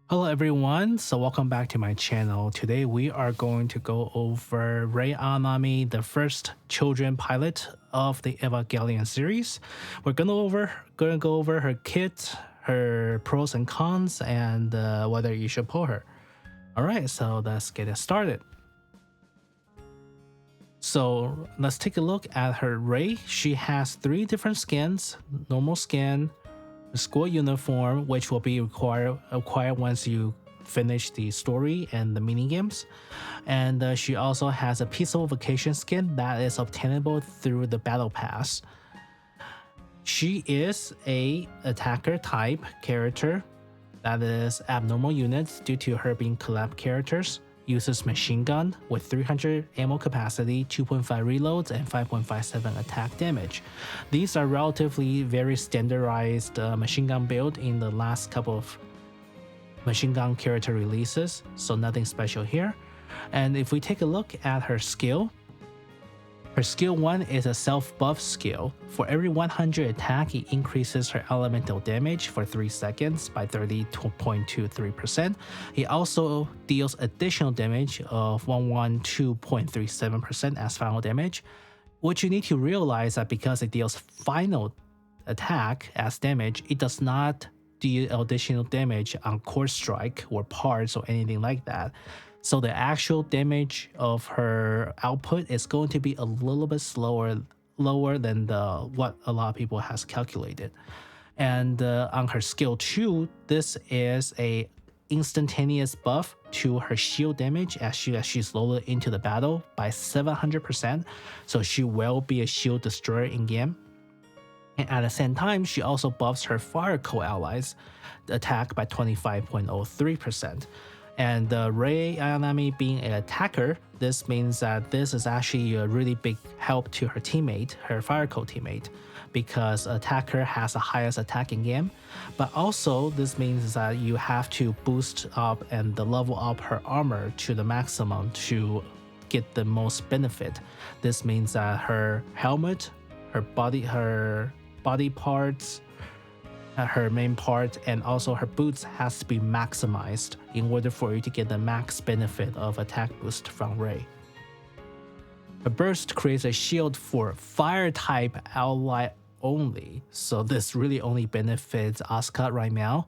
Hello everyone, so welcome back to my channel. Today we are going to go over Rei Ayanami, the first children pilot of the Evangelion series. We're gonna go over her kit, her pros and cons, and whether you should pull her. Alright, so let's get it started. So let's take a look at her Rei. She has 3 different skins: normal skin, school uniform, which will be required once you finish the story and the mini games, and she also has a peaceful vacation skin that is obtainable through the battle pass. She is a attacker type character, that is abnormal units due to her being collab characters. Uses machine gun with 300 ammo capacity, 2.5 reloads, and 5.57 attack damage. These are relatively very standardized machine gun build in the last couple of machine gun character releases, so nothing special here. And if we take a look at her skill, her skill 1 is a self-buff skill. For every 100 attack, it increases her elemental damage for 3 seconds by 30.23%. It also deals additional damage of 112.37% as final damage. What you need to realize that because it deals final attack as damage, it does not deal additional damage on core strike or parts or anything like that. So the actual damage of her output is going to be a little bit lower than what a lot of people has calculated. And on her skill 2, this is a instantaneous buff to her shield damage as she's loaded into the battle by 700%. So she will be a shield destroyer in game. And at the same time, she also buffs her fire code allies attack by 25.03%. And Rei Ayanami being an attacker, this means that this is actually a really big help to her teammate, her fire code teammate, because attacker has the highest attack in game. But also this means that you have to boost up and level up her armor to the maximum to get the most benefit. This means that her helmet, her body parts, her main part, and also her boots has to be maximized in order for you to get the max benefit of attack boost from Rei. A burst creates a shield for fire type ally only, so this really only benefits Asuka right now,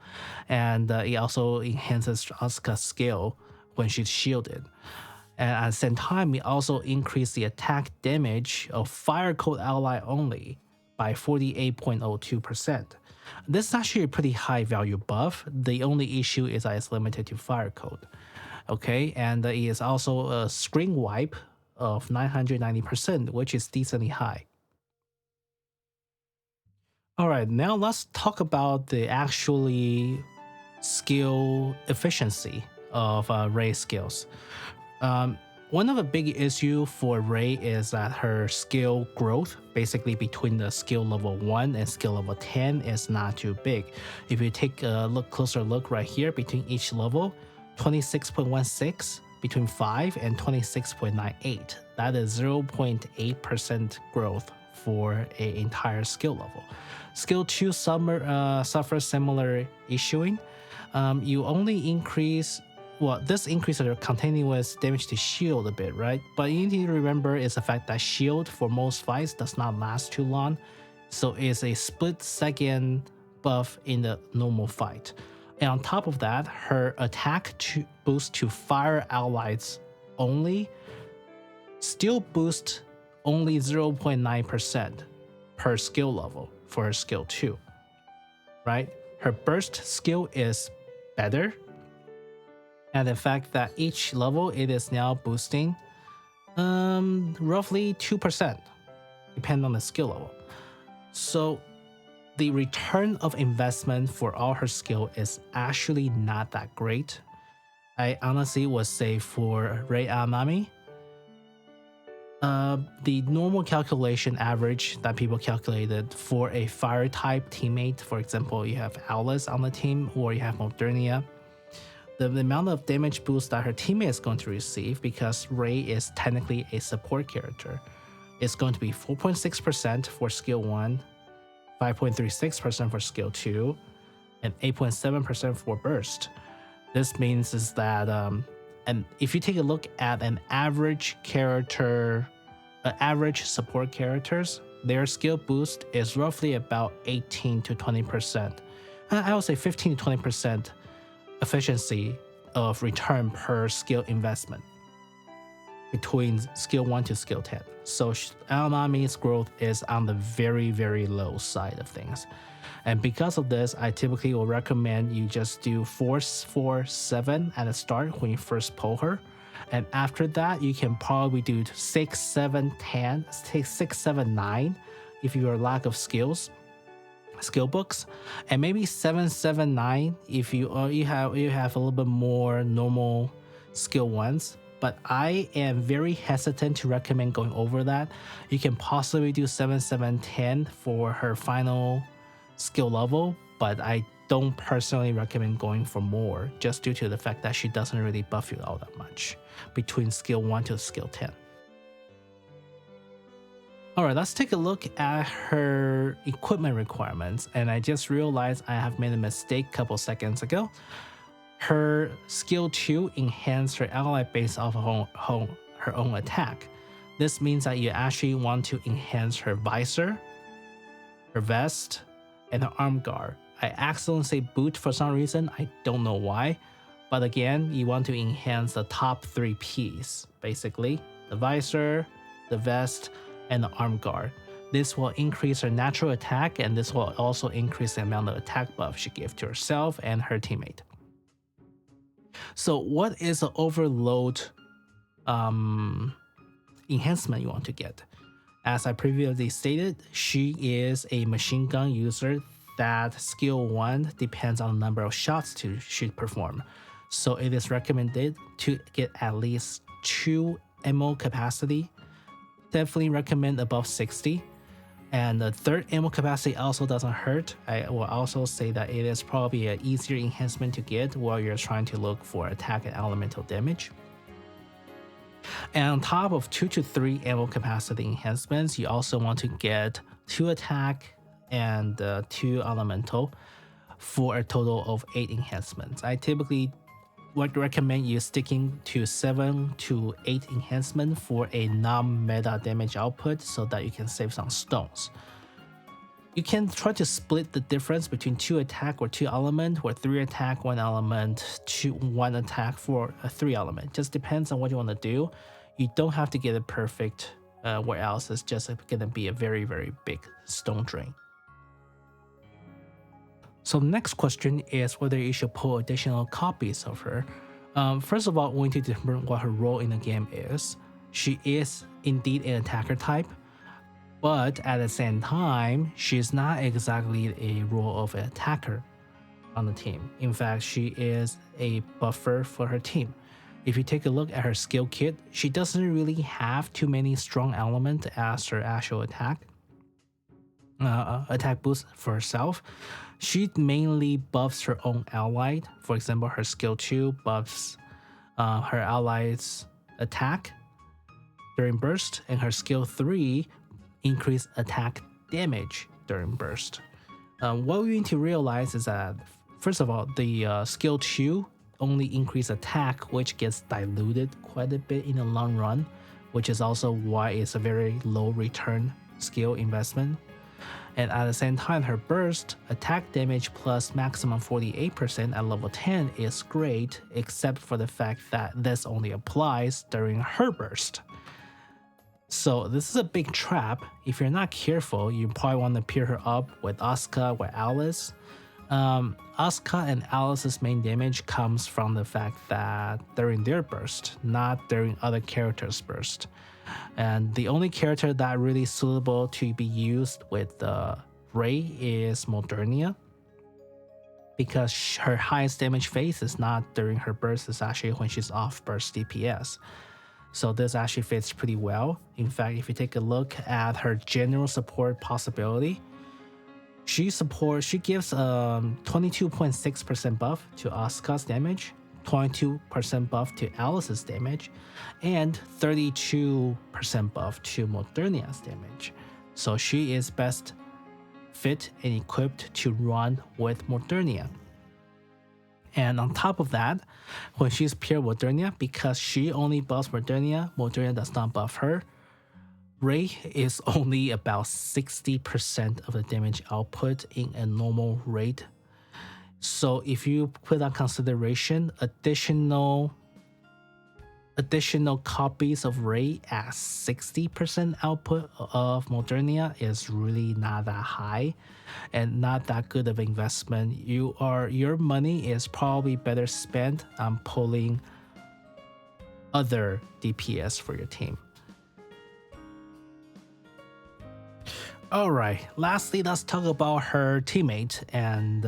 and it also enhances Asuka's skill when she's shielded. And at the same time, it also increases the attack damage of fire code ally only by 48.02%. This is actually a pretty high value buff. The only issue is that it's limited to fire code. Okay, and it is also a screen wipe of 990%, which is decently high. Alright, now let's talk about the actually skill efficiency of Rei's skills. One of the big issue for Rei is that her skill growth, basically between the skill level 1 and skill level 10, is not too big. If you take a closer look right here, between each level, 26.16 between 5 and 26.98. That is 0.8% growth for an entire skill level. Skill 2 suffers similar issuing. You only increase. Well, this increases your continuous damage to shield a bit, right? But you need to remember is the fact that shield for most fights does not last too long. So it's a split second buff in the normal fight. And on top of that, her attack boost to fire allies only still boost only 0.9% per skill level for her skill 2, right? Her burst skill is better. And the fact that each level it is now boosting roughly 2%, depending on the skill level. So the return of investment for all her skill is actually not that great. I honestly would say for Rei Ayanami, the normal calculation average that people calculated for a fire type teammate, for example, you have Alice on the team or you have Modernia, the amount of damage boost that her teammate is going to receive, because Rei is technically a support character, is going to be 4.6% for skill 1, 5.36% for skill 2, and 8.7% for burst. This means is that and if you take a look at an average character, average support characters, their skill boost is roughly about 18 to 20%. I would say 15 to 20% efficiency of return per skill investment between skill 1 to skill 10. So Ayanami's growth is on the very, very low side of things. And because of this, I typically will recommend you just do 4, 4, 7 at the start when you first pull her. And after that, you can probably do 6, 7, 10, 6, 7, 9 if you are lack of skill books, and maybe 7, 7, 9 if you have a little bit more normal skill ones. But I am very hesitant to recommend going over that. You can possibly do 7, 7, 10 for her final skill level, but I don't personally recommend going for more, just due to the fact that she doesn't really buff you all that much between skill 1 to skill 10. Alright, let's take a look at her equipment requirements, and I just realized I have made a mistake a couple seconds ago. Her skill 2 enhances her ally based off of her own attack. This means that you actually want to enhance her visor, her vest, and her arm guard. I accidentally say boot for some reason, I don't know why. But again, you want to enhance the top 3 P's, basically. The visor, the vest, and the arm guard. This will increase her natural attack, and this will also increase the amount of attack buff she gives to herself and her teammate. So what is the overload enhancement you want to get? As I previously stated, she is a machine gun user that skill 1 depends on the number of shots she perform. So it is recommended to get at least 2 ammo capacity. Definitely recommend above 60. And the third ammo capacity also doesn't hurt. I will also say that it is probably an easier enhancement to get while you're trying to look for attack and elemental damage. And on top of 2 to 3 ammo capacity enhancements, you also want to get 2 attack and 2 elemental for a total of 8 enhancements. I typically would recommend you sticking to 7 to 8 enhancement for a non-meta damage output so that you can save some stones. You can try to split the difference between 2 attack or 2 element, or 3 attack, 1 element, 1 attack for a 3 element. Just depends on what you want to do. You don't have to get it perfect, where else it's just going to be a very, very big stone drain. So the next question is whether you should pull additional copies of her. First of all, we need to determine what her role in the game is. She is indeed an attacker type, but at the same time, she's not exactly a role of an attacker on the team. In fact, she is a buffer for her team. If you take a look at her skill kit, she doesn't really have too many strong elements as her actual attack boost for herself. She mainly buffs her own ally. For example, her skill 2 buffs her allies' attack during burst, and her skill 3 increase attack damage during burst. What we need to realize is that, first of all, the skill 2 only increase attack, which gets diluted quite a bit in the long run, which is also why it's a very low return skill investment. And at the same time, her burst attack damage plus maximum 48% at level 10 is great, except for the fact that this only applies during her burst. So this is a big trap. If you're not careful, you probably want to pair her up with Asuka or Alice. Asuka and Alice's main damage comes from the fact that during their burst, not during other characters' burst. And the only character that really suitable to be used with Rei is Modernia, because her highest damage phase is not during her burst, it's actually when she's off burst DPS. So this actually fits pretty well. In fact, if you take a look at her general support possibility, she gives 22.6% buff to Asuka's damage, 22% buff to Alice's damage, and 32% buff to Modernia's damage. So she is best fit and equipped to run with Modernia. And on top of that, when she's pure Modernia, because she only buffs Modernia, Modernia does not buff her, Rei is only about 60% of the damage output in a normal rate. So if you put on consideration additional copies of Rei at 60% output of Modernia is really not that high and not that good of investment. Your money is probably better spent on pulling other DPS for your team. All right, lastly, let's talk about her teammate. And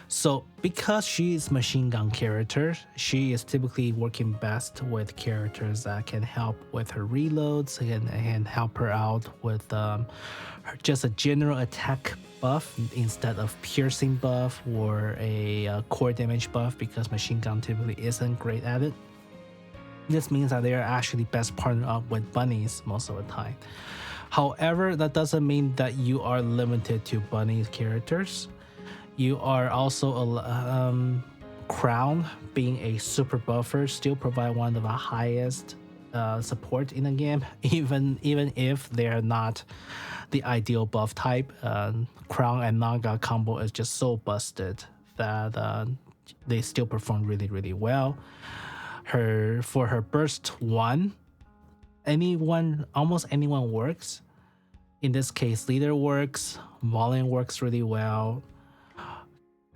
so because she is machine gun character, she is typically working best with characters that can help with her reloads and help her out with just a general attack buff instead of piercing buff or a core damage buff, because machine gun typically isn't great at it. This means that they are actually best partnered up with bunnies most of the time. However, that doesn't mean that you are limited to bunny characters. You are also Crown, being a super buffer, still provide one of the highest support in the game, even if they are not the ideal buff type. Crown and Naga combo is just so busted that they still perform really, really well. For her burst 1, almost anyone works. In this case, leader works, volume works really well.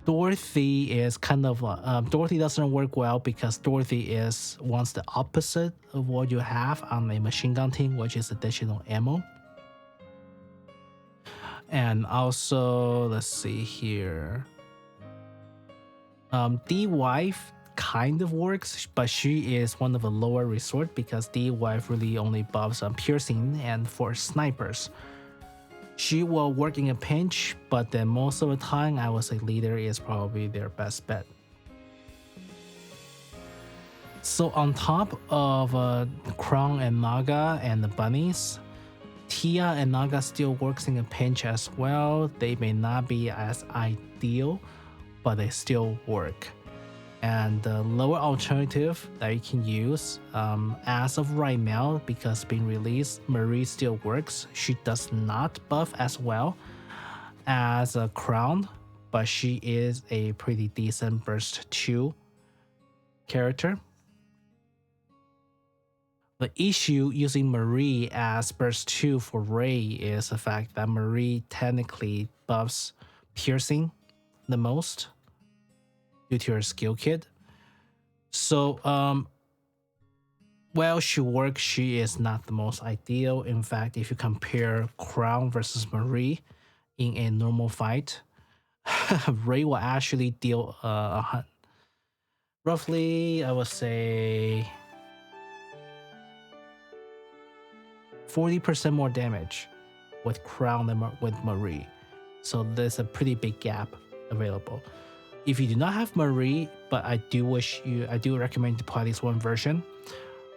Dorothy is kind of Dorothy doesn't work well because Dorothy wants the opposite of what you have on a machine gun team, which is additional ammo. And also, let's see here. D-Wife kind of works, but she is one of the lower resort because D-Wife really only buffs on piercing and for snipers. She will work in a pinch, but then most of the time, I would say leader is probably their best bet. So on top of Crown and Naga and the bunnies, Tia and Naga still works in a pinch as well. They may not be as ideal, but they still work. And the lower alternative that you can use as of right now, because being released, Marie still works. She does not buff as well as a Crown, but she is a pretty decent burst 2 character. The issue using Marie as burst 2 for Rei is the fact that Marie technically buffs piercing the most due to her skill kit. So while she works, she is not the most ideal. In fact, if you compare Crown versus Marie in a normal fight, Rei will actually deal roughly, I would say, 40% more damage with Crown than with Marie. So there's a pretty big gap available. If you do not have Marie, but I do recommend to play this one version.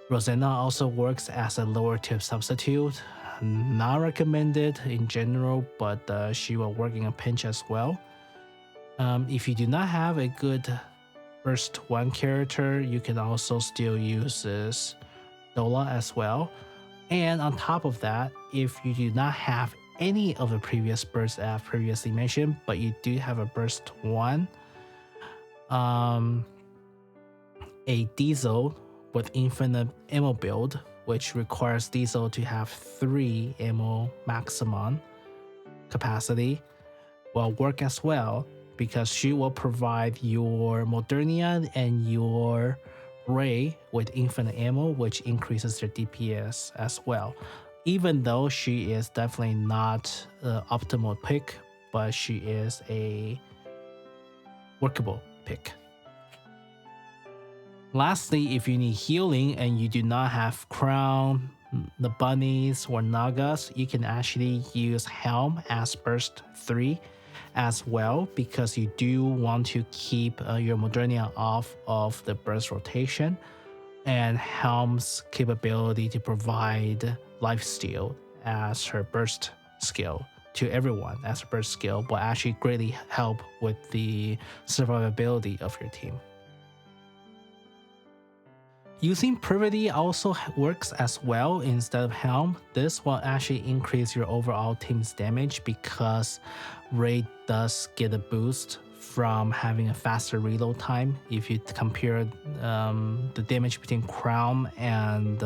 Rosanna also works as a lower tip substitute. Not recommended in general, but she will work in a pinch as well. If you do not have a good burst 1 character, you can also still use this Dola as well. And on top of that, if you do not have any of the previous bursts I have previously mentioned, but you do have a burst 1, a Diesel with infinite ammo build, which requires Diesel to have 3 ammo maximum capacity, will work as well, because she will provide your Modernia and your Rei with infinite ammo, which increases their DPS as well. Even though she is definitely not the optimal pick, but she is a workable pick. Lastly, if you need healing and you do not have Crown, the bunnies, or Nagas, you can actually use Helm as burst 3 as well, because you do want to keep your Modernia off of the burst rotation, and Helm's capability to provide lifesteal as her burst skill to everyone as a burst skill will actually greatly help with the survivability of your team. Using Privity also works as well instead of Helm. This will actually increase your overall team's damage because Rei does get a boost from having a faster reload time. If you compare the damage between Crown and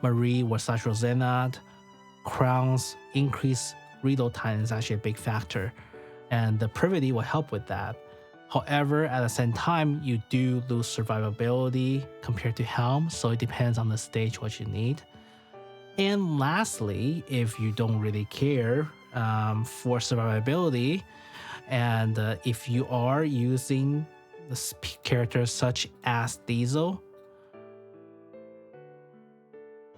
Marie or slash Rosanna, Crown's increased reload time is actually a big factor, and the Privity will help with that. However, at the same time, you do lose survivability compared to Helm, so it depends on the stage what you need. And lastly, if you don't really care for survivability, and if you are using the characters such as Diesel,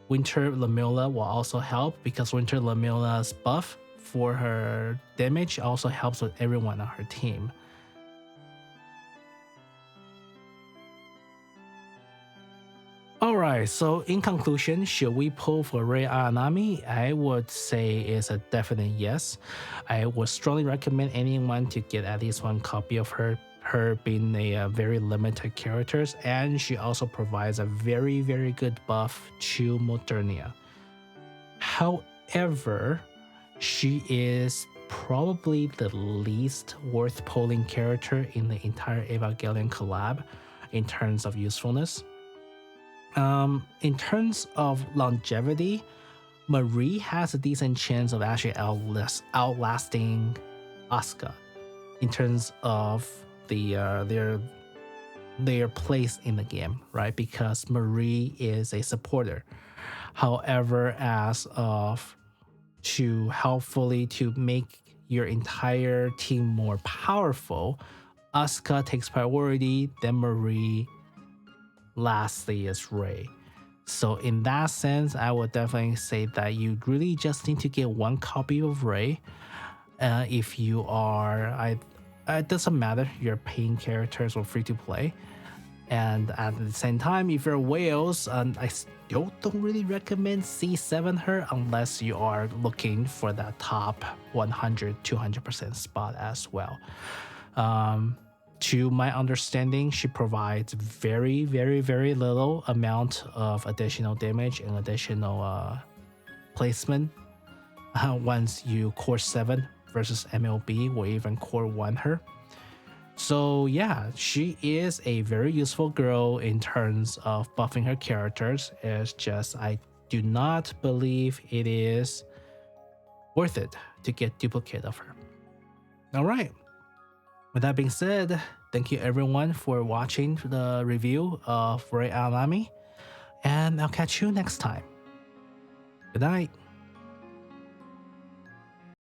Winter Lamilla will also help because Winter Lamilla's buff for her damage also helps with everyone on her team. Alright, so in conclusion, should we pull for Rei Ayanami? I would say it's a definite yes. I would strongly recommend anyone to get at least one copy of her being a very limited characters, and she also provides a very, very good buff to Modernia. However, she is probably the least worth pulling character in the entire Evangelion collab in terms of usefulness. In terms of longevity, Marie has a decent chance of actually outlasting Asuka in terms of their place in the game, right? Because Marie is a supporter. However, as of to helpfully to make your entire team more powerful, Asuka takes priority, then Marie, lastly is Rei. So in that sense, I would definitely say that you really just need to get one copy of Rei. If you are, it doesn't matter, you're paying characters or free to play. And at the same time, if you're Wales, I still don't really recommend C7 her unless you are looking for that top 100-200% spot as well. To my understanding, she provides very, very, very little amount of additional damage and additional placement once you core 7 versus MLB or even core 1 her. So yeah, she is a very useful girl in terms of buffing her characters. It's just I do not believe it is worth it to get duplicate of her. All right. With that being said, thank you everyone for watching the review of Rei Ayanami, and I'll catch you next time. Good night.